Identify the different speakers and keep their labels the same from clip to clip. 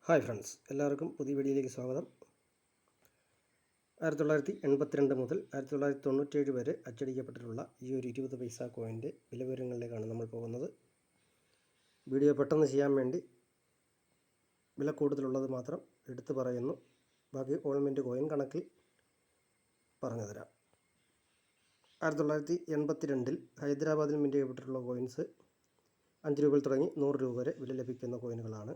Speaker 1: Hi friends, എല്ലാവർക്കും പുതിയ വീഡിയോയിലേക്ക് സ്വാഗതം. 1982 മുതൽ 1997 വരെ അച്ചടിക്കപ്പെട്ടിട്ടുള്ള ഈ ഒരു 20 പൈസ കോയിൻ്റെ വിലവിവരങ്ങളിലേക്കാണ് നമ്മൾ പോകുന്നത്. വീഡിയോ പെട്ടെന്ന് ചെയ്യാൻ വേണ്ടി വില കൂടുതലുള്ളത് മാത്രം എടുത്തു പറയുന്നു. ബാക്കി ഓൾമെൻറ്റ് കോയിൻ കണക്കിൽ പറഞ്ഞു തരാം. 1982 ഹൈദരാബാദിൽ മിൻറ്റ് ചെയ്യപ്പെട്ടിട്ടുള്ള കോയിൻസ് 5 രൂപയിൽ തുടങ്ങി 100 രൂപ വരെ വില ലഭിക്കുന്ന കോയിനുകളാണ്.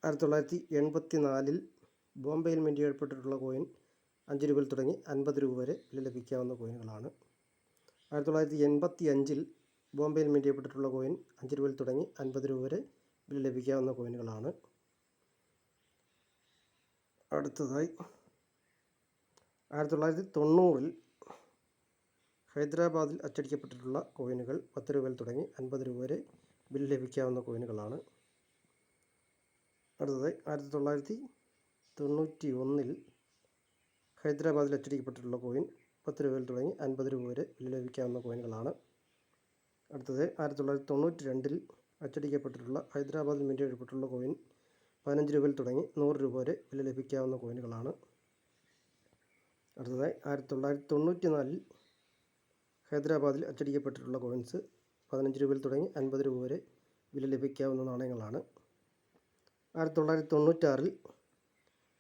Speaker 1: 1984 ബോംബെയിൽ മിൻറ്റ് ചെയ്യപ്പെട്ടിട്ടുള്ള കോയിൻ 5 രൂപയിൽ തുടങ്ങി 50 രൂപ വരെ വില ലഭിക്കാവുന്ന കോയിനുകളാണ്. 1985 ബോംബെയിൽ മിൻറ്റ് ചെയ്യപ്പെട്ടിട്ടുള്ള കോയിൻ 5 രൂപയിൽ തുടങ്ങി 50 രൂപ വരെ വില ലഭിക്കാവുന്ന കോയിനുകളാണ്. അടുത്തതായി 1990 ഹൈദരാബാദിൽ അച്ചടിക്കപ്പെട്ടിട്ടുള്ള കോയിനുകൾ 10 രൂപയിൽ തുടങ്ങി 50 രൂപ വരെ വില ലഭിക്കാവുന്ന കോയിനുകളാണ്. അടുത്തതായി 1991 ഹൈദരാബാദിൽ അച്ചടിക്കപ്പെട്ടിട്ടുള്ള കോയിൻ 10 രൂപയിൽ തുടങ്ങി 50 രൂപ വരെ വില ലഭിക്കാവുന്ന കോയിനുകളാണ്. അടുത്തത് 1992 അച്ചടിക്കപ്പെട്ടിട്ടുള്ള ഹൈദരാബാദിൽ മിൻറ്റ് ചെയ്യപ്പെട്ടിട്ടുള്ള കോയിൻ 15 രൂപയിൽ തുടങ്ങി 100 രൂപ വരെ വില ലഭിക്കാവുന്ന കോയിനുകളാണ്. അടുത്തതായി 1994 ഹൈദരാബാദിൽ അച്ചടിക്കപ്പെട്ടിട്ടുള്ള കോയിൻസ് 15 രൂപയിൽ തുടങ്ങി 50 രൂപ വരെ വില ലഭിക്കാവുന്ന നാണയങ്ങളാണ്. 1996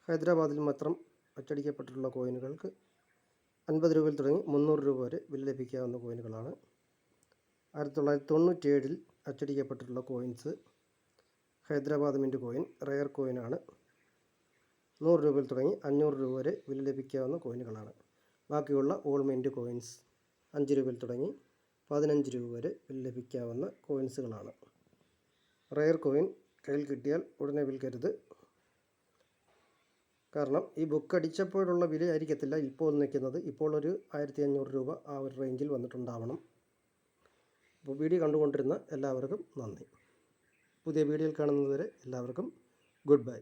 Speaker 1: ഹൈദരാബാദിൽ മാത്രം അച്ചടിക്കപ്പെട്ടിട്ടുള്ള കോയിനുകൾക്ക് 50 രൂപയിൽ തുടങ്ങി 300 രൂപ വരെ വില ലഭിക്കാവുന്ന കോയിനുകളാണ്. 1997 അച്ചടിക്കപ്പെട്ടിട്ടുള്ള coins Hyderabad mint coin rare കോയിനാണ്. 100 രൂപയിൽ തുടങ്ങി 500 രൂപ വരെ വില ലഭിക്കാവുന്ന കോയിനുകളാണ്. ബാക്കിയുള്ള ഓൾ മിൻറ്റ് കോയിൻസ് 5 രൂപയിൽ തുടങ്ങി 15 രൂപ വരെ വില ലഭിക്കാവുന്ന കോയിൻസുകളാണ്. റെയർ കോയിൻ കയ്യിൽ കിട്ടിയാൽ ഉടനെ വിൽക്കരുത്. കാരണം ഈ ബുക്ക് അടിച്ചപ്പോഴുള്ള വില ആയിരിക്കത്തില്ല ഇപ്പോൾ നിൽക്കുന്നത്. ഇപ്പോൾ ഒരു 1500 രൂപ ആ ഒരു റേഞ്ചിൽ വന്നിട്ടുണ്ടാവണം. അപ്പോൾ വീഡിയോ കണ്ടുകൊണ്ടിരുന്ന എല്ലാവർക്കും നന്ദി. പുതിയ വീഡിയോയിൽ കാണുന്നതുവരെ എല്ലാവർക്കും ഗുഡ് ബൈ.